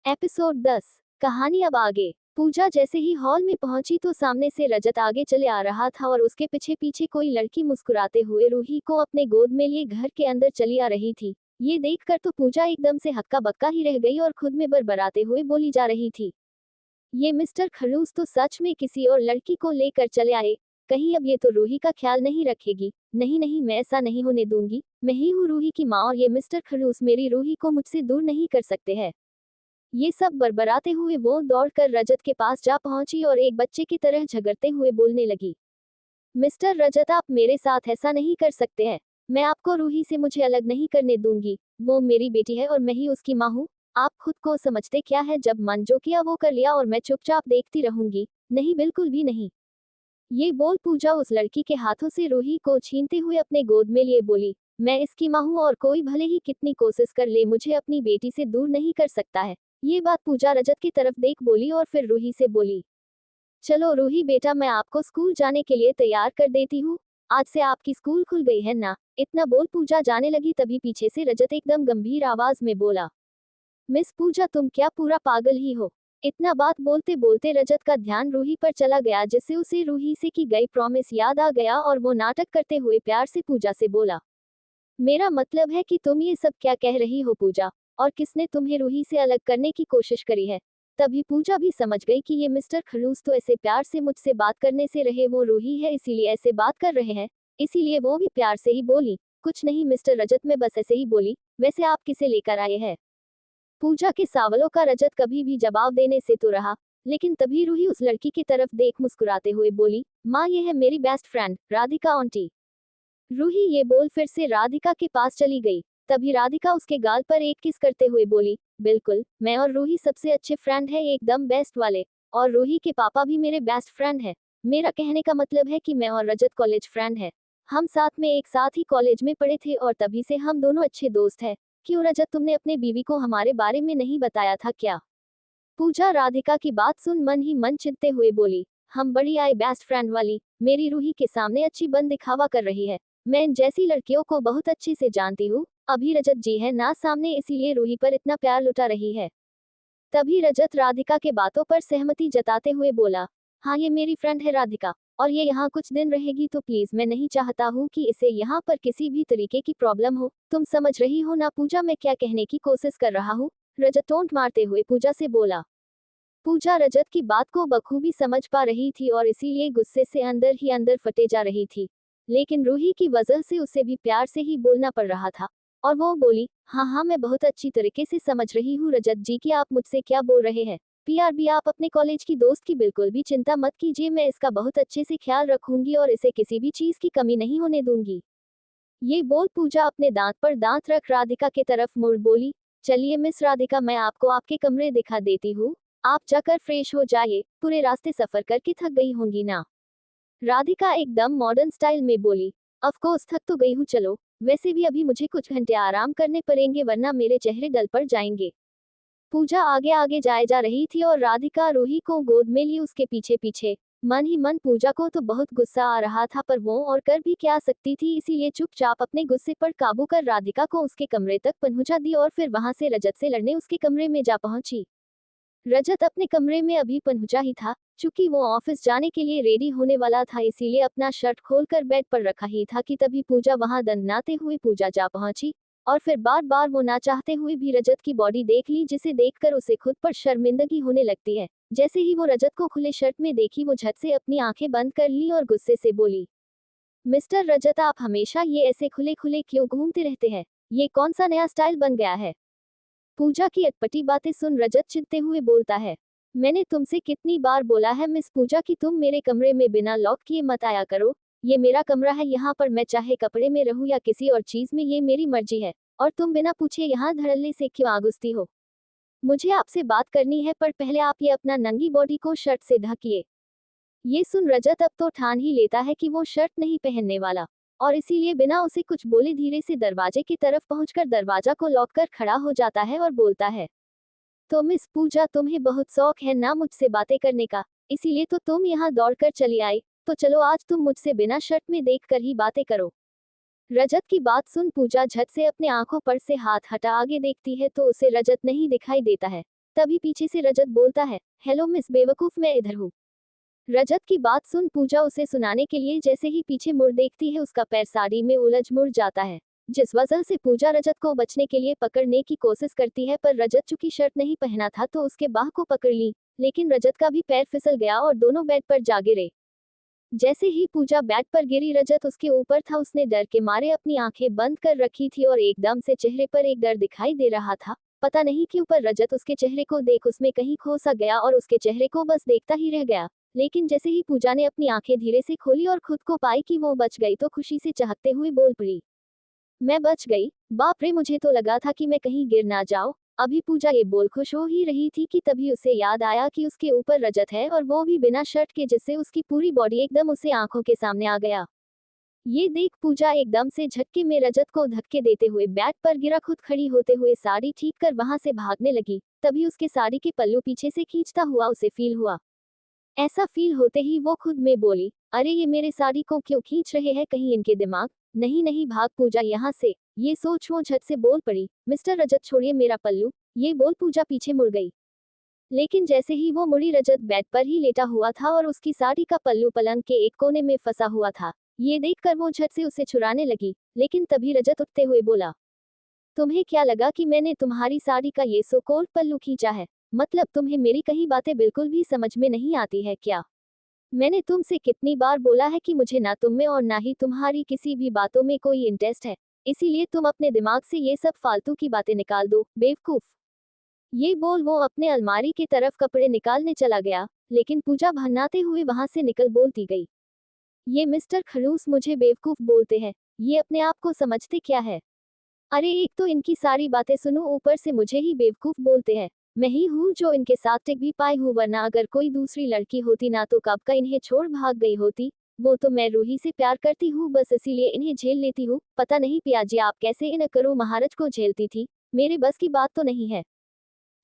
Episode 10। कहानी अब आगे। पूजा जैसे ही हॉल में पहुंची तो सामने से रजत आगे चले आ रहा था और उसके पीछे पीछे कोई लड़की मुस्कुराते हुए रूही को अपने गोद में लिए घर के अंदर चली आ रही थी। ये देखकर तो पूजा एकदम से हक्का बक्का ही रह गई और खुद में बड़बड़ाते हुए बोली जा रही थी, ये मिस्टर खड़ूस तो सच में किसी और लड़की को लेकर चले आए। कहीं अब ये तो रूही का ख्याल नहीं रखेगी। नहीं नहीं, मैं ऐसा नहीं होने दूंगी। मैं ही हूँ रूही की माँ और ये मिस्टर खड़ूस मेरी रूही को मुझसे दूर नहीं कर सकते हैं। ये सब बरबराते हुए वो दौड़कर रजत के पास जा पहुंची और एक बच्चे की तरह झगड़ते हुए बोलने लगी, मिस्टर रजत, आप मेरे साथ ऐसा नहीं कर सकते हैं। मैं आपको रूही से मुझे अलग नहीं करने दूंगी। वो मेरी बेटी है और मैं ही उसकी माँ हूँ। आप खुद को समझते क्या है? जब मन जो किया वो कर लिया और मैं चुपचाप देखती रहूंगी? नहीं, बिल्कुल भी नहीं। ये बोल पूजा उस लड़की के हाथों से रूही को छीनते हुए अपने गोद में लिए बोली, मैं इसकी माँ हूँ और कोई भले ही कितनी कोशिश कर ले मुझे अपनी बेटी से दूर नहीं कर सकता है। ये बात पूजा रजत की तरफ देख बोली और फिर रूही से बोली, चलो रूही बेटा, मैं आपको स्कूल जाने के लिए तैयार कर देती हूँ। आज से आपकी स्कूल खुल गई है ना। इतना बोल पूजा जाने लगी तभी पीछे से रजत एकदम गंभीर आवाज में बोला, मिस पूजा, तुम क्या पूरा पागल ही हो? इतना बात बोलते बोलते रजत का ध्यान रूही पर चला गया जिससे उसे रूही से की गई प्रॉमिस याद आ गया और वो नाटक करते हुए प्यार से पूजा से बोला, मेरा मतलब है कि तुम ये सब क्या कह रही हो पूजा? और किसने तुम्हें रूही से अलग करने की कोशिश करी है? तभी पूजा भी समझ गई कि ये मिस्टर खड़ूस तो ऐसे प्यार से मुझसे बात करने से रहे वो रूही है इसीलिए ऐसे बात कर रहे हैं। इसीलिए वो भी प्यार से ही बोली, कुछ नहीं मिस्टर रजत, मैं बस ऐसे ही बोली। वैसे आप किसे लेकर आए हैं? पूजा के सवालों का रजत कभी भी जवाब देने से तो रहा, लेकिन तभी रूही उस लड़की की तरफ देख मुस्कुराते हुए बोली, माँ ये है मेरी best friend Radhika aunty. Ruhi ये बोल फिर से राधिका के पास चली गई। तभी राधिका उसके गाल पर एक किस करते हुए बोली, बिल्कुल, मैं और रूही सबसे अच्छे फ्रेंड है, एकदम बेस्ट वाले। और रूही के पापा भी मेरे बेस्ट फ्रेंड है। मेरा कहने का मतलब है कि मैं और रजत कॉलेज फ्रेंड है। हम साथ में एक साथ ही कॉलेज में पढ़े थे और तभी से हम दोनों अच्छे दोस्त हैं। क्यों रजत, तुमने अपने बीवी को हमारे बारे में नहीं बताया था क्या? पूजा राधिका की बात सुन मन ही मन चिढ़ते हुए बोली, हम बड़ी आई बेस्ट फ्रेंड वाली, मेरी रूही के सामने अच्छी बन दिखावा कर रही है। मैं इन जैसी लड़कियों को बहुत अच्छे से जानती हूँ। अभी रजत जी है ना सामने, इसीलिए रूही पर इतना प्यार लुटा रही है। तभी रजत राधिका के बातों पर सहमति जताते हुए बोला, हाँ ये मेरी फ्रेंड है राधिका, और ये यहाँ कुछ दिन रहेगी तो प्लीज, मैं नहीं चाहता हूँ कि इसे यहाँ पर किसी भी तरीके की प्रॉब्लम हो। तुम समझ रही हो ना पूजा मैं क्या कहने की कोशिश कर रहा हूँ? रजत टोंट मारते हुए पूजा से बोला। पूजा रजत की बात को बखूबी समझ पा रही थी और इसीलिए गुस्से से अंदर ही अंदर फटे जा रही थी। लेकिन रूही की वजह से उसे भी प्यार से ही बोलना पड़ रहा था। और वो बोली, हाँ हाँ, मैं बहुत अच्छी तरीके से समझ रही हूँ रजत जी कि आप मुझसे क्या बोल रहे हैं। पीआरबी, आप अपने कॉलेज की दोस्त की बिल्कुल भी चिंता मत कीजिए, मैं इसका बहुत अच्छे से ख्याल रखूंगी और इसे किसी भी चीज की कमी नहीं होने दूंगी। ये बोल पूजा अपने दांत पर दांत रख राधिका की तरफ मुड़ बोली, चलिए मिस राधिका, मैं आपको आपके कमरे दिखा देती हूँ। आप जाकर फ्रेश हो जाइए, पूरे रास्ते सफर करके थक गई होंगी ना। राधिका एकदम मॉडर्न स्टाइल में बोली, ऑफ कोर्स थक तो गई हूँ, चलो। वैसे भी अभी मुझे कुछ घंटे आराम करने पड़ेंगे वरना मेरे चेहरे डल पड़ जाएंगे। पूजा आगे आगे जाए जा रही थी और राधिका रूही को गोद में लिए उसके पीछे पीछे। मन ही मन पूजा को तो बहुत गुस्सा आ रहा था पर वो और कर भी क्या सकती थी, इसीलिए चुपचाप अपने गुस्से पर काबू कर राधिका को उसके कमरे तक पहुंचा दी और फिर वहां से रजत से लड़ने उसके कमरे में जा पहुंची। रजत अपने कमरे में अभी पहुंचा ही था। चूंकि वो ऑफिस जाने के लिए रेडी होने वाला था इसीलिए अपना शर्ट खोलकर बेड पर रखा ही था कि तभी पूजा वहां दंदनाते हुए पूजा जा पहुंची। और फिर बार बार वो ना चाहते हुए भी रजत की बॉडी देख ली जिसे देखकर उसे खुद पर शर्मिंदगी होने लगती है। जैसे ही वो रजत को खुले शर्ट में देखी वो झट से अपनी आंखें बंद कर ली और गुस्से से बोली, मिस्टर रजत, आप हमेशा ये ऐसे खुले खुले क्यों घूमते रहते हैं? ये कौन सा नया स्टाइल बन गया है? पूजा की अटपटी बातें सुन रजत चिढ़ते हुए बोलता है, मैंने तुमसे कितनी बार बोला है मिस पूजा कि तुम मेरे कमरे में बिना लॉक किए मत आया करो। ये मेरा कमरा है, यहाँ पर मैं चाहे कपड़े में रहूं या किसी और चीज में, ये मेरी मर्जी है। और तुम बिना पूछे यहाँ धड़ल्ले से क्यों आगुस्ती हो? मुझे आपसे बात करनी है पर पहले आप ये अपना नंगी बॉडी को शर्ट से ढकिए। ये सुन रजत अब तो ठान ही लेता है कि वो शर्ट नहीं पहनने वाला और इसीलिए बिना उसे कुछ बोले धीरे से दरवाजे की तरफ पहुंचकर दरवाजा को लॉक कर खड़ा हो जाता है और बोलता है, तो मिस पूजा, तुम्हें बहुत शौक है ना मुझसे बातें करने का, इसीलिए तो तुम यहाँ दौड़कर चली आई। तो चलो आज तुम मुझसे बिना शर्ट में देखकर ही बातें करो। रजत की बात सुन पूजा झट से अपने आंखों पर से हाथ हटा आगे देखती है तो उसे रजत नहीं दिखाई देता है। तभी पीछे से रजत बोलता है, हेलो मिस बेवकूफ, मैं इधर हूँ। रजत की बात सुन पूजा उसे सुनाने के लिए जैसे ही पीछे मुड़ देखती है उसका पैर साड़ी में उलझ मुड़ जाता है, जिस वजह से पूजा रजत को बचने के लिए पकड़ने की कोशिश करती है, पर रजत चूंकि शर्ट नहीं पहना था तो उसके बाह को पकड़ ली, लेकिन रजत का भी पैर फिसल गया और दोनों बेड पर जा गिरे। जैसे ही पूजा बेड पर गिरी रजत उसके ऊपर था, उसने डर के मारे अपनी आंखें बंद कर रखी थी और एकदम से चेहरे पर एक डर दिखाई दे रहा था। पता नहीं क्यों पर रजत उसके चेहरे को देख उसमें कहीं खो सा गया और उसके चेहरे को बस देखता ही रह गया। लेकिन जैसे ही पूजा ने अपनी आंखें धीरे से खोली और खुद को पाई कि वो बच गई तो खुशी से चहकते हुए बोल पड़ी, मैं बच गई, बाप रे, मुझे तो लगा था कि मैं कहीं गिर ना जाऊं। अभी पूजा ये बोल खुश हो ही रही थी कि तभी उसे याद आया कि उसके ऊपर रजत है और वो भी बिना शर्ट के, जिससे उसकी पूरी बॉडी एकदम उसे आंखों के सामने आ गया। ये देख पूजा एकदम से झटके में रजत को धक्के देते हुए बेड पर गिरा, खुद खड़ी होते हुए साड़ी ठीक कर वहां से भागने लगी। तभी उसके साड़ी के पल्लू पीछे से खींचता हुआ उसे फील हुआ। ऐसा फील होते ही वो खुद में बोली, अरे ये मेरे साड़ी को क्यों खींच रहे हैं, कहीं इनके दिमाग नहीं नहीं, भाग पूजा यहाँ से। ये सोच वो झट से बोल पड़ी, मिस्टर रजत छोड़िए मेरा पल्लू। ये बोल पूजा पीछे मुड़ गई, लेकिन जैसे ही वो मुड़ी रजत बेड पर ही लेटा हुआ था और उसकी साड़ी का पल्लू पलंग के एक कोने में फंसा हुआ था। ये देखकर वो झट से उसे छुड़ाने लगी, लेकिन तभी रजत उठते हुए बोला, तुम्हें क्या लगा कि मैंने तुम्हारी साड़ी का ये सो कॉल्ड पल्लू खींचा है? मतलब तुम्हें मेरी कहीं बातें बिल्कुल भी समझ में नहीं आती है क्या? मैंने तुमसे कितनी बार बोला है कि मुझे ना तुम में और ना ही तुम्हारी किसी भी बातों में कोई इंटरेस्ट है, इसीलिए तुम अपने दिमाग से ये सब फालतू की बातें निकाल दो, बेवकूफ। ये बोल वो अपने अलमारी की तरफ कपड़े निकालने चला गया, लेकिन पूजा भन्नाते हुए वहां से निकल बोलती गई, ये मिस्टर खड़ूस मुझे बेवकूफ बोलते हैं, ये अपने आप को समझते क्या है? अरे एक तो इनकी सारी बातें सुनो, ऊपर से मुझे ही बेवकूफ बोलते हैं। मैं ही हूँ जो इनके साथ टिक भी पाई हूँ, वरना अगर कोई दूसरी लड़की होती ना तो कब का इन्हें छोड़ भाग गई होती। वो तो मैं रूही से प्यार करती हूँ, बस इसीलिए इन्हें झेल लेती हूँ। पता नहीं पियाजी आप कैसे इन करो महाराज को झेलती थी, मेरे बस की बात तो नहीं है।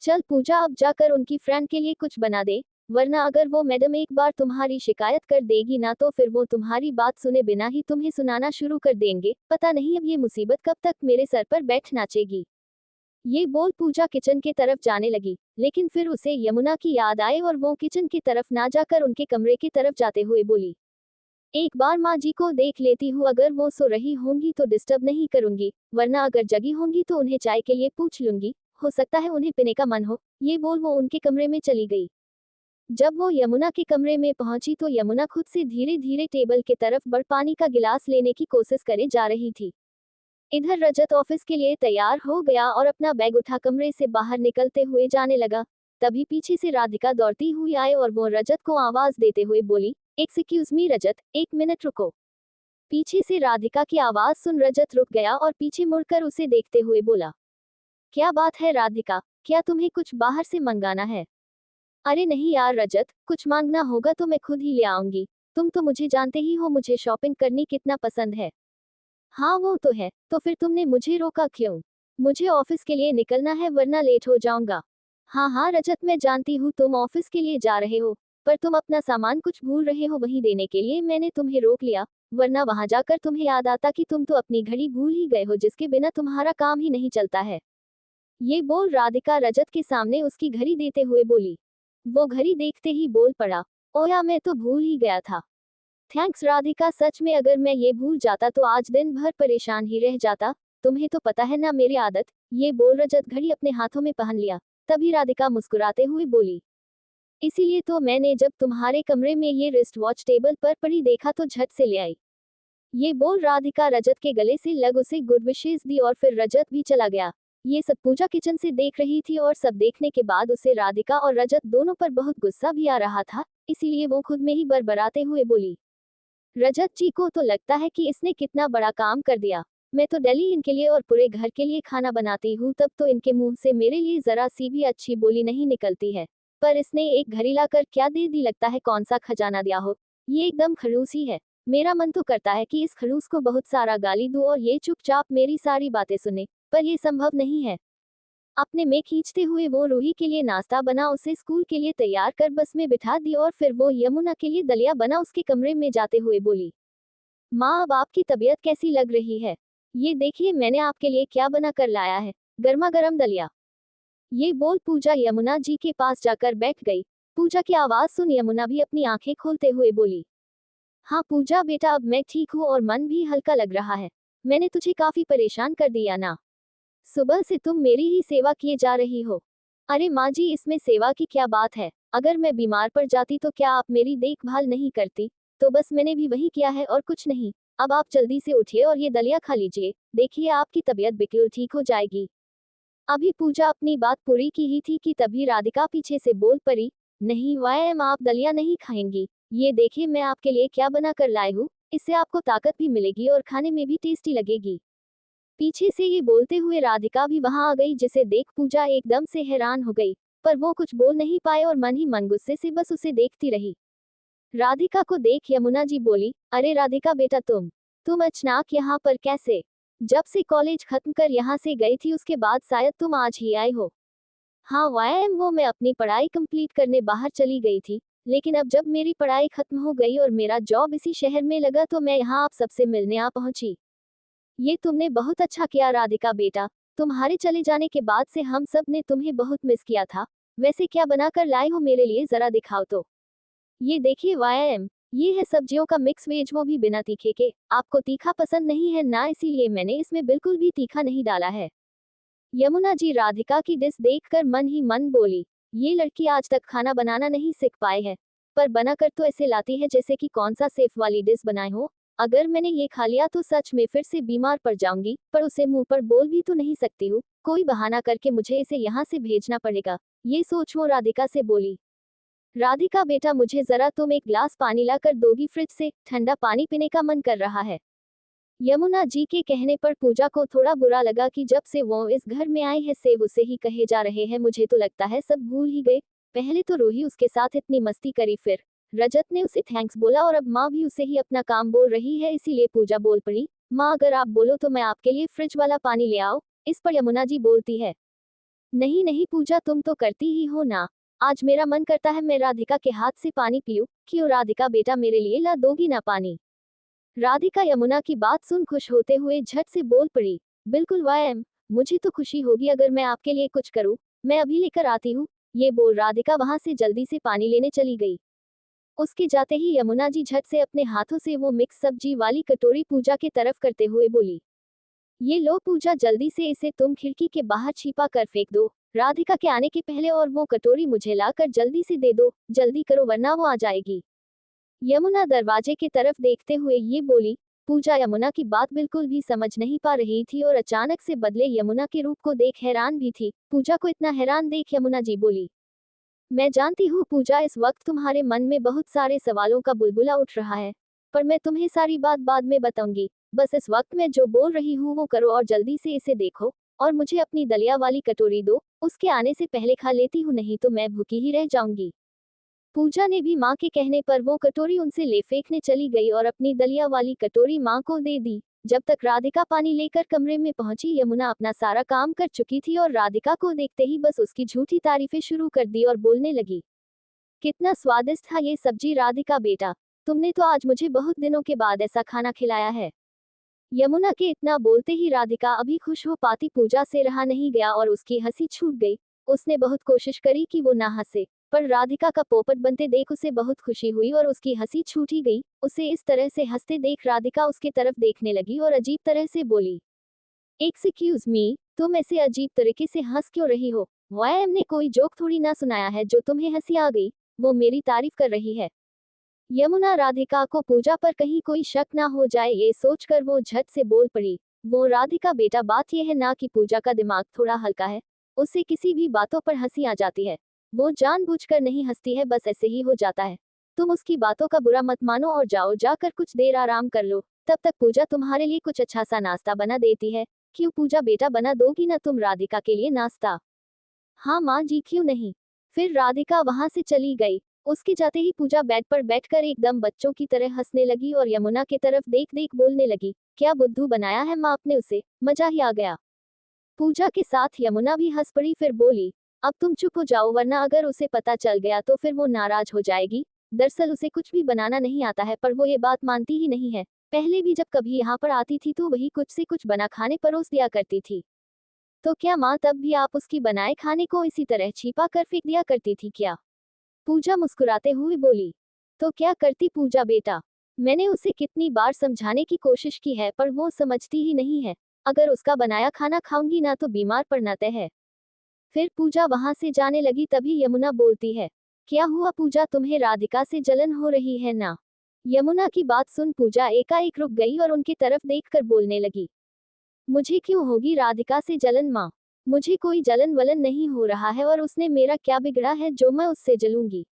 चल पूजा अब जाकर उनकी फ्रेंड के लिए कुछ बना दे, वरना अगर वो मैडम एक बार तुम्हारी शिकायत कर देगी ना तो फिर वो तुम्हारी बात सुने बिना ही तुम्हें सुनाना शुरू कर देंगे। पता नहीं अब ये मुसीबत कब तक मेरे सर पर बैठ नाचेगी। ये बोल पूजा किचन के तरफ जाने लगी, लेकिन फिर उसे यमुना की याद आए और वो किचन की तरफ ना जाकर उनके कमरे की तरफ जाते हुए बोली, एक बार माँ जी को देख लेती हूँ, अगर वो सो रही होंगी तो डिस्टर्ब नहीं करूंगी, वरना अगर जगी होंगी तो उन्हें चाय के लिए पूछ लूंगी, हो सकता है उन्हें पीने का मन हो। ये बोल वो उनके कमरे में चली गई। जब वो यमुना के कमरे में पहुंची तो यमुना खुद से धीरे धीरे टेबल की तरफ बढ़ पानी का गिलास लेने की कोशिश करे जा रही थी। इधर रजत ऑफिस के लिए तैयार हो गया और अपना बैग उठा कमरे से बाहर निकलते हुए जाने लगा। तभी पीछे से राधिका दौड़ती हुई आए और वो रजत को आवाज देते हुए बोली, एक्सक्यूज मी रजत, एक मिनट रुको। पीछे से राधिका की आवाज सुन रजत रुक गया और पीछे मुड़कर उसे देखते हुए बोला, क्या बात है राधिका, क्या तुम्हें कुछ बाहर से मंगाना है? अरे नहीं यार रजत, कुछ मांगना होगा तो मैं खुद ही ले आऊंगी। तुम तो मुझे जानते ही हो मुझे शॉपिंग करनी कितना पसंद है। हाँ वो तो है, तो फिर तुमने मुझे रोका क्यों? मुझे ऑफिस के लिए निकलना है वरना लेट हो जाऊंगा। हाँ हाँ रजत, मैं जानती हूँ तुम ऑफिस के लिए जा रहे हो, पर तुम अपना सामान कुछ भूल रहे हो, वही देने के लिए मैंने तुम्हें रोक लिया, वरना वहां जाकर तुम्हें याद आता कि तुम तो अपनी घड़ी भूल ही गए हो, जिसके बिना तुम्हारा काम ही नहीं चलता है। ये बोल राधिका रजत के सामने उसकी घड़ी देते हुए बोली। वो घड़ी देखते ही बोल पड़ा, ओया मैं तो भूल ही गया था। थैंक्स राधिका, सच में अगर मैं ये भूल जाता तो आज दिन भर परेशान ही रह जाता। तुम्हें तो पता है ना मेरी आदत। ये बोल रजत घड़ी अपने हाथों में पहन लिया। तभी राधिका मुस्कुराते हुए बोली, इसीलिए तो मैंने जब तुम्हारे कमरे में ये रिस्ट वॉच टेबल पर पड़ी देखा तो झट से ले आई। ये बोल राधिका रजत के गले से लग उसे गुड विशेस दी और फिर रजत भी चला गया। ये सब पूजा किचन से देख रही थी और सब देखने के बाद उसे राधिका और रजत दोनों पर बहुत गुस्सा भी आ रहा था, इसीलिए वो खुद में ही बड़बड़ाते हुए बोली, रजत जी को तो लगता है कि इसने कितना बड़ा काम कर दिया। मैं तो डेली इनके लिए और पूरे घर के लिए खाना बनाती हूँ, तब तो इनके मुंह से मेरे लिए जरा सी भी अच्छी बोली नहीं निकलती है, पर इसने एक घड़ी लाकर क्या दे दी, लगता है कौन सा खजाना दिया हो। ये एकदम खड़ूस ही है। मेरा मन तो करता है कि इस खड़ूस को बहुत सारा गाली दूं और ये चुपचाप मेरी सारी बातें सुने, पर ये संभव नहीं है। अपने में खींचते हुए वो रूही के लिए नाश्ता बना, उसे स्कूल के लिए तैयार कर बस में बिठा दी और फिर वो यमुना के लिए दलिया बना उसके कमरे में जाते हुए बोली, माँ अब आपकी तबीयत कैसी लग रही है? ये देखिए मैंने आपके लिए क्या बना कर लाया है, गर्मा गर्म दलिया। ये बोल पूजा यमुना जी के पास जाकर बैठ गई। पूजा की आवाज सुन यमुना भी अपनी आंखें खोलते हुए बोली, हाँ पूजा बेटा, अब मैं ठीक हूँ और मन भी हल्का लग रहा है। मैंने तुझे काफी परेशान कर दिया ना। सुबह से तुम मेरी ही सेवा किए जा रही हो। अरे माँ जी, इसमें सेवा की क्या बात है। अगर मैं बीमार पड़ जाती तो क्या आप मेरी देखभाल नहीं करती? तो बस मैंने भी वही किया है और कुछ नहीं। अब आप जल्दी से उठिए और ये दलिया खा लीजिए, देखिए आपकी तबीयत बिल्कुल ठीक हो जाएगी। अभी पूजा अपनी बात पूरी की ही थी कि तभी राधिका पीछे से बोल पड़ी, नहीं वायम, आप दलिया नहीं खाएंगी। ये देखिए मैं आपके लिए क्या बना कर लाई हूँ। इससे आपको ताकत भी मिलेगी और खाने में भी टेस्टी लगेगी। पीछे से ये बोलते हुए राधिका भी वहां आ गई, जिसे देख पूजा एकदम से हैरान हो गई। पर वो कुछ बोल नहीं पाए और मन ही मन गुस्से से बस उसे देखती रही। राधिका को देख यमुना जी बोली, अरे राधिका बेटा, तुम अचानक यहाँ पर कैसे? जब से कॉलेज खत्म कर यहाँ से गई थी उसके बाद शायद तुम आज ही आए हो। हाँ वायम, वो मैं अपनी पढ़ाई कंप्लीट करने बाहर चली गई थी। लेकिन अब जब मेरी पढ़ाई खत्म हो गई और मेरा जॉब इसी शहर में लगा तो मैं यहाँ आप सबसे मिलने आ पहुंची। ये तुमने बहुत अच्छा किया राधिका बेटा। तुम्हारे चले जाने के बाद से हम सब ने तुम्हें बहुत मिस किया था। वैसे क्या बना कर लाए हो मेरे लिए, जरा दिखाओ तो। ये देखिए वायम, ये है सब्जियों का मिक्स वेज, वो भी बिना तीखे के। आपको तीखा पसंद नहीं है ना, इसीलिए मैंने इसमें बिल्कुल भी तीखा नहीं डाला है। यमुना जी राधिका की डिश देखकर मन ही मन बोली, ये लड़की आज तक खाना बनाना नहीं सीख पाए है। पर बनाकर तो ऐसे लाती है जैसे कि कौन सा सेफ वाली डिश बनाए हो। अगर मैंने ये खा लिया तो सच में फिर से बीमार पड़ जाऊंगी, पर उसे मुंह पर बोल भी तो नहीं सकती हूँ। कोई बहाना करके मुझे इसे यहाँ से भेजना पड़ेगा। ये सोच वो राधिका से बोली, राधिका बेटा, मुझे जरा तुम एक ग्लास पानी ला कर दोगी, फ्रिज से ठंडा पानी पीने का मन कर रहा है। यमुना जी के कहने पर पूजा को थोड़ा बुरा लगा कि जब से वो इस घर में आए हैं सेव उसे ही कहे जा रहे हैं। मुझे तो लगता है सब भूल ही गए। पहले तो रूही उसके साथ इतनी मस्ती करी, फिर रजत ने उसे थैंक्स बोला और अब माँ भी उसे ही अपना काम बोल रही है। इसीलिए पूजा बोल पड़ी, माँ अगर आप बोलो तो मैं आपके लिए फ्रिज वाला पानी ले आओ। इस पर यमुना जी बोलती है, नहीं नहीं पूजा, तुम तो करती ही हो ना। आज मेरा मन करता है मैं राधिका के हाथ से पानी पीऊं। क्यों राधिका बेटा, मेरे लिए ला दोगी ना पानी? राधिका यमुना की बात सुन खुश होते हुए झट से बोल पड़ी, बिल्कुल वायम, मुझे तो खुशी होगी अगर मैं आपके लिए कुछ करूं। मैं अभी लेकर आती हूँ। ये बोल राधिका वहां से जल्दी से पानी लेने चली गई। उसके जाते ही यमुना जी झट से अपने हाथों से वो मिक्स सब्जी वाली कटोरी पूजा की तरफ करते हुए बोली, ये लो पूजा, जल्दी से इसे तुम खिड़की के बाहर छिपा कर फेंक दो राधिका के आने के पहले, और वो कटोरी मुझे लाकर जल्दी से दे दो। जल्दी करो वरना वो आ जाएगी। यमुना दरवाजे की तरफ देखते हुए ये बोली। पूजा यमुना की बात बिल्कुल भी समझ नहीं पा रही थी और अचानक से बदले यमुना के रूप को देख हैरान भी थी। पूजा को इतना हैरान देख यमुना जी बोली, मैं जानती हूँ पूजा, इस वक्त तुम्हारे मन में बहुत सारे सवालों का बुलबुला उठ रहा है। पर मैं तुम्हें सारी बात बाद में बताऊंगी। बस इस वक्त मैं जो बोल रही हूँ वो करो और जल्दी से इसे देखो। और मुझे अपनी दलिया वाली कटोरी दो, उसके आने से पहले खा लेती हूँ, नहीं तो मैं भूखी ही रह जाऊंगी। पूजा ने भी माँ के कहने पर वो कटोरी उनसे ले फेंकने चली गई और अपनी दलिया वाली कटोरी माँ को दे दी। जब तक राधिका पानी लेकर कमरे में पहुंची, यमुना अपना सारा काम कर चुकी थी और राधिका को देखते ही बस उसकी झूठी तारीफें शुरू कर दी और बोलने लगी, कितना स्वादिष्ट था ये सब्जी राधिका बेटा, तुमने तो आज मुझे बहुत दिनों के बाद ऐसा खाना खिलाया है। यमुना के इतना बोलते ही राधिका अभी खुश हो पाती पूजा से रहा नहीं गया और उसकी हंसी छूट गई। उसने बहुत कोशिश करी कि वो ना हंसे, पर राधिका का पोपट बनते देख उसे बहुत खुशी हुई और उसकी हंसी छूट ही गई। उसे इस तरह से हंसते देख राधिका उसके तरफ देखने लगी और अजीब तरह से बोली, एक्सक्यूज मी, तुम ऐसे अजीब तरीके से हंस क्यों रही हो? वाई ने कोई जोक थोड़ी ना सुनाया है जो तुम्हें हंसी आ गई। वो मेरी तारीफ कर रही है। यमुना राधिका को पूजा पर कहीं कोई शक ना हो जाए ये सोचकर वो झट से बोल पड़ी, वो राधिका बेटा, बात यह है ना कि पूजा का दिमाग थोड़ा हल्का है। उसे किसी भी बातों पर हंसी आ जाती है। वो जानबूझकर नहीं हंसती है, बस ऐसे ही हो जाता है। तुम उसकी बातों का बुरा मत मानो और जाओ, जाकर कुछ देर आराम कर लो। तब तक पूजा तुम्हारे लिए कुछ अच्छा सा नाश्ता बना देती है। क्यों पूजा बेटा, बना दोगी ना तुम राधिका के लिए नाश्ता? हाँ माँ जी, क्यों नहीं। फिर राधिका वहां से चली गई। उसके जाते ही पूजा बेड पर बैठकर एकदम बच्चों की तरह हंसने लगी और यमुना की तरफ देख देख बोलने लगी, क्या बुद्धू बनाया है माँ आपने उसे, मजा ही आ गया। पूजा के साथ यमुना भी हंस पड़ी, फिर बोली, अब तुम चुप हो जाओ वरना अगर उसे पता चल गया तो फिर वो नाराज हो जाएगी। दरअसल उसे कुछ भी बनाना नहीं आता है, पर वो ये बात मानती ही नहीं है। पहले भी जब कभी यहाँ पर आती थी तो वही कुछ से कुछ बना खाने परोस दिया करती थी। तो क्या माँ तब भी आप उसकी बनाए खाने को इसी तरह छिपा कर फेंक दिया करती थी क्या? पूजा मुस्कुराते हुए बोली। तो क्या करती पूजा बेटा? मैंने उसे कितनी बार समझाने की कोशिश की है पर वो समझती ही नहीं है। अगर उसका बनाया खाना खाऊंगी ना तो बीमार पड़ना तय है। फिर पूजा वहां से जाने लगी तभी यमुना बोलती है। क्या हुआ पूजा, तुम्हें राधिका से जलन हो रही है ना? यमुना की बात सुन पूजा एकाएक रुक गई और उनकी तरफ देखकर बोलने लगी। मुझे क्यों होगी राधिका से जलन माँ? मुझे कोई जलन वलन नहीं हो रहा है और उसने मेरा क्या बिगड़ा है जो मैं उससे जलूंगी?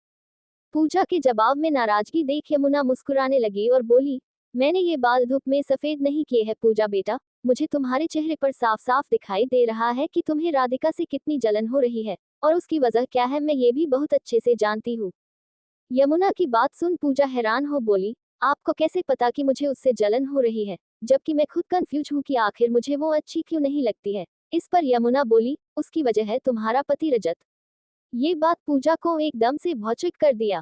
पूजा के जवाब में नाराजगी देख यमुना मुस्कुराने लगी और बोली, मैंने ये बाल धूप में सफेद नहीं किए हैं पूजा बेटा। मुझे तुम्हारे चेहरे पर साफ साफ दिखाई दे रहा है कि तुम्हें राधिका से कितनी जलन हो रही है, और उसकी वजह क्या है मैं ये भी बहुत अच्छे से जानती हूँ। यमुना की बात सुन पूजा हैरान हो बोली, आपको कैसे पता कि मुझे उससे जलन हो रही है, जबकि मैं खुद कंफ्यूज हूँ कि आखिर मुझे वो अच्छी क्यों नहीं लगती है। इस पर यमुना बोली, उसकी वजह है तुम्हारा पति रजत। ये बात पूजा को एकदम से भौचकित कर दिया।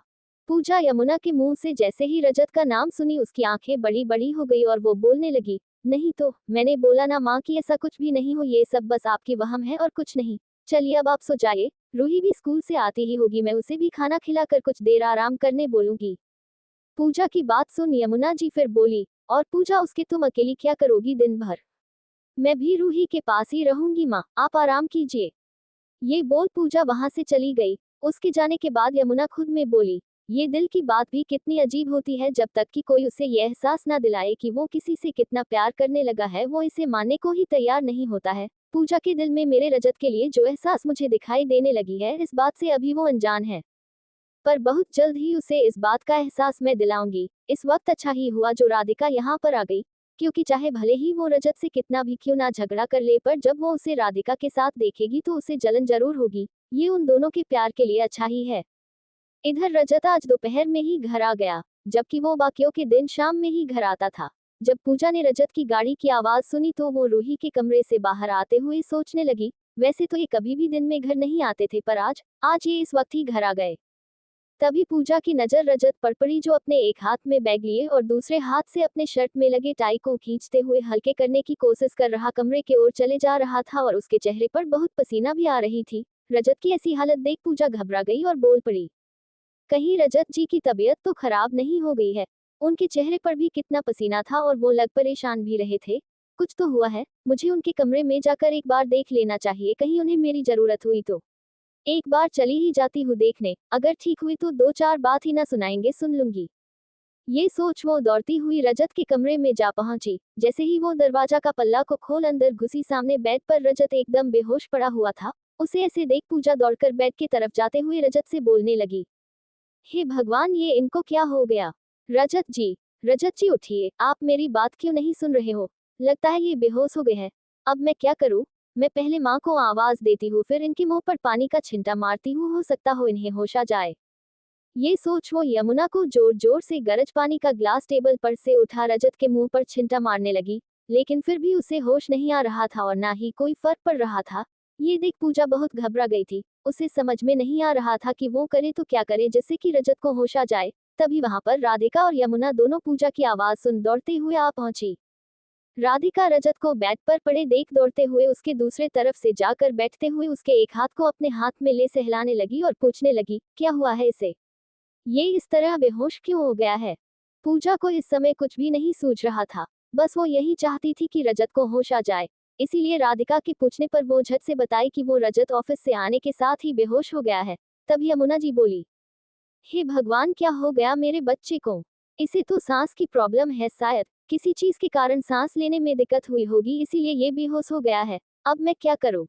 पूजा यमुना के मुंह से जैसे ही रजत का नाम सुनी उसकी आंखें बड़ी बड़ी हो गई और वो बोलने लगी, नहीं तो मैंने बोला ना माँ कि ऐसा कुछ भी नहीं हो, ये सब बस आपकी वहम है और कुछ नहीं। चलिए अब आप सो जाइए, रूही भी स्कूल से आती ही होगी, मैं उसे भी खाना खिलाकर कुछ देर आराम करने बोलूंगी। पूजा की बात सुन यमुना जी फिर बोली, और पूजा उसके तुम अकेली क्या करोगी दिन भर? मैं भी रूही के पास ही रहूंगी माँ, आप आराम कीजिए। ये बोल पूजा वहां से चली गई। उसके जाने के बाद यमुना खुद में बोली, ये दिल की बात भी कितनी अजीब होती है, जब तक कि कोई उसे यह एहसास ना दिलाए कि वो किसी से कितना प्यार करने लगा है वो इसे मानने को ही तैयार नहीं होता है। पूजा के दिल में मेरे रजत के लिए जो एहसास मुझे दिखाई देने लगी है इस बात से अभी वो अनजान है, पर बहुत जल्द ही उसे इस बात का एहसास मैं दिलाऊंगी। इस वक्त अच्छा ही हुआ जो राधिका यहाँ पर आ गई, क्योंकि चाहे भले ही वो रजत से कितना भी क्यों ना झगड़ा कर ले पर जब वो उसे राधिका के साथ देखेगी तो उसे जलन जरूर होगी। ये उन दोनों के प्यार के लिए अच्छा ही है। इधर रजत आज दोपहर में ही घर आ गया, जबकि वो बाकियों के दिन शाम में ही घर आता था। जब पूजा ने रजत की गाड़ी की आवाज सुनी तो वो रूही के कमरे से बाहर आते हुए सोचने लगी, वैसे तो ये कभी भी दिन में घर नहीं आते थे पर आज ये इस वक्त ही घर आ गए। तभी पूजा की नजर रजत पर पड़ी जो अपने एक हाथ में बैग लिए और दूसरे हाथ से अपने शर्ट में लगे टाई को खींचते हुए हल्के करने की कोशिश कर रहा कमरे की ओर चले जा रहा था और उसके चेहरे पर बहुत पसीना भी आ रही थी। रजत की ऐसी हालत देख पूजा घबरा गई और बोल पड़ी, कहीं रजत जी की तबीयत तो खराब नहीं हो गई है? उनके चेहरे पर भी कितना पसीना था और वो लग परेशान भी रहे थे। कुछ तो हुआ है, मुझे उनके कमरे में जाकर एक बार देख लेना चाहिए, कहीं उन्हें मेरी जरूरत हुई तो। एक बार चली ही जाती हूँ देखने, अगर ठीक हुई तो दो चार बात ही ना सुनाएंगे सुन लूंगी। ये सोच वो दौड़ती हुई रजत के कमरे में जा पहुंची। जैसे ही वो दरवाजा का पल्ला को खोल अंदर घुसी सामने बेड पर रजत एकदम बेहोश पड़ा हुआ था। उसे ऐसे देख पूजा दौड़कर बेड की तरफ जाते हुए रजत से बोलने लगी, हे भगवान ये इनको क्या हो गया? रजत जी उठिए, आप मेरी बात क्यों नहीं सुन रहे हो? लगता है ये बेहोश हो गए हैं। अब मैं क्या करूं? मैं पहले माँ को आवाज देती हूँ फिर इनके मुंह पर पानी का छिंटा मारती हूँ, हो सकता हो इन्हें होश आ जाए। ये सोच वो यमुना को जोर जोर से गरज पानी का ग्लास टेबल पर से उठा रजत के मुंह पर छिंटा मारने लगी, लेकिन फिर भी उसे होश नहीं आ रहा था और ना ही कोई फर्क पड़ रहा था। ये देख पूजा बहुत घबरा गई थी। उसे समझ में नहीं आ रहा था कि वो करे तो क्या करे जिससे कि रजत को होश आ जाए। तभी वहां पर राधिका और यमुना दोनों पूजा की आवाज सुन दौड़ते हुए आ पहुंची। राधिका रजत को बेड पर पड़े देख दौड़ते हुए उसके दूसरे तरफ से जाकर बैठते हुए उसके एक हाथ को अपने हाथ में ले सहलाने लगी और पूछने लगी, क्या हुआ है इसे? ये इस तरह बेहोश क्यों हो गया है? पूजा को इस समय कुछ भी नहीं सूझ रहा था। बस वो यही चाहती थी कि रजत को होश आ जाए। इसीलिए राधिका के पूछने पर वो झट से बताई कि वो रजत ऑफिस से आने के साथ ही बेहोश हो गया है। तभी यमुना जी बोली, हे भगवान क्या हो गया मेरे बच्चे को? इसे तो सांस की प्रॉब्लम है, शायद किसी चीज के कारण सांस लेने में दिक्कत हुई होगी इसीलिए ये बेहोश हो गया है। अब मैं क्या करूं?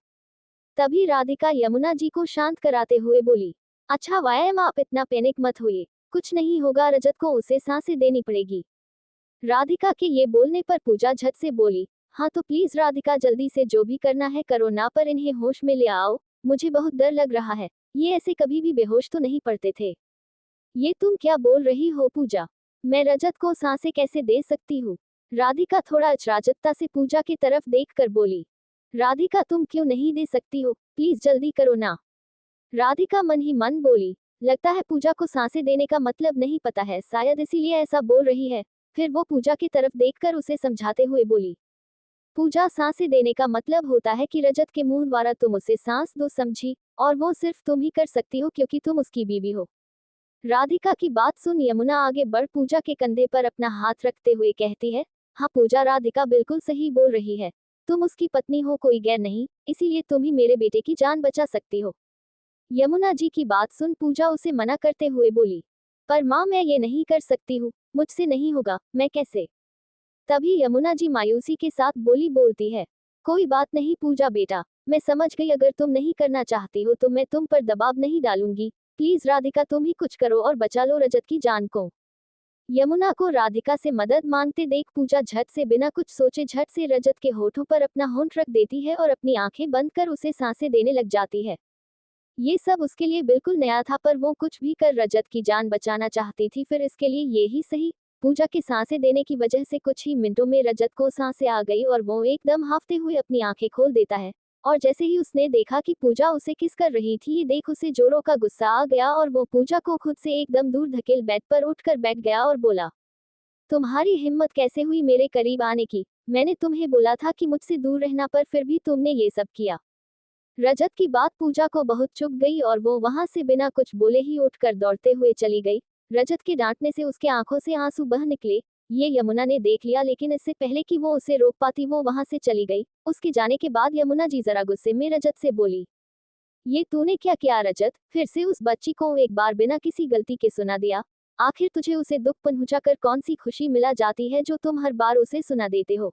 तभी राधिका यमुना जी को शांत कराते हुए बोली, अच्छा व्यायाम, आप इतना पैनिक मत होइए, कुछ नहीं होगा, रजत को उसे सांसें देनी पड़ेगी। राधिका के ये बोलने पर पूजा झट से बोली, हाँ तो प्लीज राधिका जल्दी से जो भी करना है करो ना, पर इन्हें होश में ले आओ, मुझे बहुत डर लग रहा है। ये ऐसे कभी भी बेहोश तो नहीं पड़ते थे। ये तुम क्या बोल रही हो पूजा? मैं रजत को सांसें कैसे दे सकती हूँ? राधिका थोड़ा अचराजकता से पूजा की तरफ देख कर बोली, राधिका तुम क्यों नहीं दे सकती हो, प्लीज जल्दी करो ना। राधिका मन ही मन बोली, लगता है पूजा को सांसें देने का मतलब नहीं पता है, शायद इसीलिए ऐसा बोल रही है। फिर वो पूजा की तरफ देखकर उसे समझाते हुए बोली, पूजा सांसें देने का मतलब होता है कि रजत के मुंह द्वारा तुम उसे सांस दो, समझी? और वो सिर्फ तुम ही कर सकती हो क्योंकि तुम उसकी बीवी हो। राधिका की बात सुन यमुना आगे बढ़ पूजा के कंधे पर अपना हाथ रखते हुए कहती है, हाँ पूजा, राधिका बिल्कुल सही बोल रही है। तुम उसकी पत्नी हो, कोई गैर नहीं, इसीलिए तुम ही मेरे बेटे की जान बचा सकती हो। यमुना जी की बात सुन पूजा उसे मना करते हुए बोली, पर माँ मैं ये नहीं कर सकती हूँ, मुझसे नहीं होगा, मैं कैसे? तभी यमुना जी मायूसी के साथ बोलती है, कोई बात नहीं पूजा बेटा, मैं समझ गई, अगर तुम नहीं करना चाहती हो तो मैं तुम पर दबाव नहीं डालूंगी। प्लीज राधिका तुम ही कुछ करो और बचा लो रजत की जान को। यमुना को राधिका से मदद मांगते देख पूजा झट से बिना कुछ सोचे झट से रजत के होठों पर अपना होंठ रख देती है और अपनी आंखें बंद कर उसे सांसें देने लग जाती है। ये सब उसके लिए बिल्कुल नया था, पर वो कुछ भी कर रजत की जान बचाना चाहती थी, फिर इसके लिए ये ही सही। पूजा के सांसें देने की वजह से कुछ ही मिनटों में रजत को सांसें आ गई और वो एकदम हांफते हुए अपनी आंखें खोल देता है। और जैसे ही उसने देखा कि पूजा उसे किस कर रही थी, ये देख उसे जोरों का गुस्सा आ गया और वो पूजा को खुद से एकदम दूर धकेल बेड पर उठकर बैठ गया और बोला, तुम्हारी हिम्मत कैसे हुई मेरे करीब आने की? मैंने तुम्हें बोला था कि मुझसे दूर रहना, पर फिर भी तुमने ये सब किया। रजत की बात पूजा को बहुत चुभ गई और वो वहां से बिना कुछ बोले ही उठकर दौड़ते हुए चली गई। रजत के डांटने से उसके आंखों से आंसू बह निकले। ये यमुना ने देख लिया, लेकिन इससे पहले कि वो उसे रोक पाती वो वहां से चली गई। उसके जाने के बाद यमुना जी जरा गुस्से में रजत से बोली, ये तूने क्या किया रजत? फिर से उस बच्ची को एक बार बिना किसी गलती के सुना दिया। आखिर तुझे उसे दुख पहुंचाकर कौन सी खुशी मिला जाती है जो तुम हर बार उसे सुना देते हो?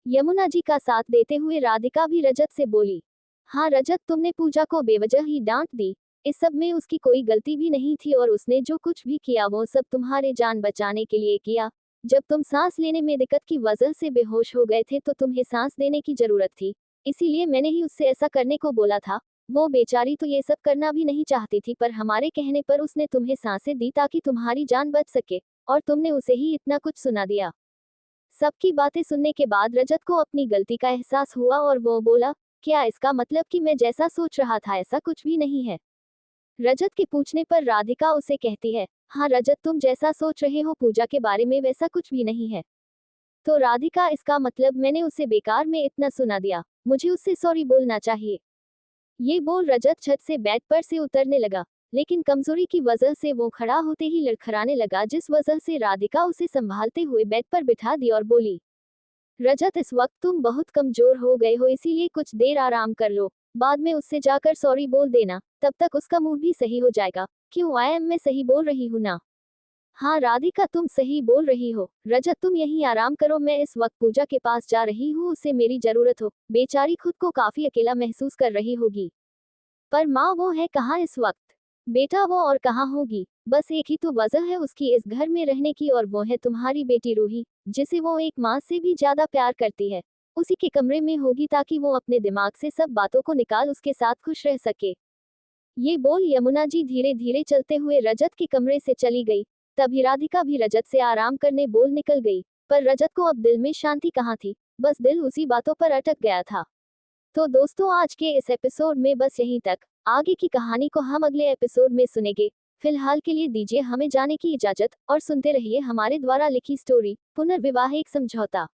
यमुना जी का साथ देते हुए राधिका भी रजत से बोली, हाँ रजत, तुमने पूजा को बेवजह ही डांट दी। इस सब में उसकी कोई गलती भी नहीं थी और उसने जो कुछ भी किया वो सब तुम्हारे जान बचाने के लिए किया। जब तुम सांस लेने में दिक्कत की वजह से बेहोश हो गए थे तो तुम्हें सांस देने की जरूरत थी, इसीलिए मैंने ही उससे ऐसा करने को बोला था। वो बेचारी तो ये सब करना भी नहीं चाहती थी, पर हमारे कहने पर उसने तुम्हें सांसें दी ताकि तुम्हारी जान बच सके, और तुमने उसे ही इतना कुछ सुना दिया। सबकी बातें सुनने के बाद रजत को अपनी गलती का एहसास हुआ और वो बोला, क्या इसका मतलब कि मैं जैसा सोच रहा था ऐसा कुछ भी नहीं है? रजत के पूछने पर राधिका उसे कहती है, हाँ रजत, तुम जैसा सोच रहे हो पूजा के बारे में वैसा कुछ भी नहीं है। तो राधिका, इसका मतलब मैंने उसे बेकार में इतना सुना दिया, मुझे उससे सॉरी बोलना चाहिए। ये बोल रजत छत से बेड पर से उतरने लगा, लेकिन कमजोरी की वजह से वो खड़ा होते ही लड़खड़ाने लगा, जिस वजह से राधिका उसे संभालते हुए बेड पर बिठा दी और बोली, रजत इस वक्त तुम बहुत कमजोर हो गए हो, इसीलिए कुछ देर आराम कर लो, बाद में उससे जाकर सॉरी बोल देना, तब तक उसका मूड भी सही हो जाएगा। क्यों मैं सही बोल रही हूँ ना? हाँ राधिका, तुम सही बोल रही हो। रजत तुम यहीं आराम करो, मैं इस वक्त पूजा के पास जा रही हूँ, उसे मेरी जरूरत हो, बेचारी खुद को काफी अकेला महसूस कर रही होगी। पर माँ वो है कहाँ इस वक्त? बेटा वो और कहाँ होगी, बस एक ही तो वजह है उसकी इस घर में रहने की, और वो है तुम्हारी बेटी रूही, जिसे वो एक माँ से भी ज्यादा प्यार करती है। उसी के कमरे में होगी ताकि वो अपने दिमाग से सब बातों को निकाल उसके साथ खुश रह सके। ये बोल यमुना जी धीरे धीरे चलते हुए रजत के कमरे से चली गई। तभी राधिका भी रजत से आराम करने बोल निकल गई, पर रजत को अब दिल में शांति कहाँ थी, बस दिल उसी बातों पर अटक गया था। तो दोस्तों आज के इस एपिसोड में बस यहीं तक। आगे की कहानी को हम अगले एपिसोड में सुनेंगे। फिलहाल के लिए दीजिए हमें जाने की इजाजत और सुनते रहिए हमारे द्वारा लिखी स्टोरी पुनर्विवाह एक समझौता।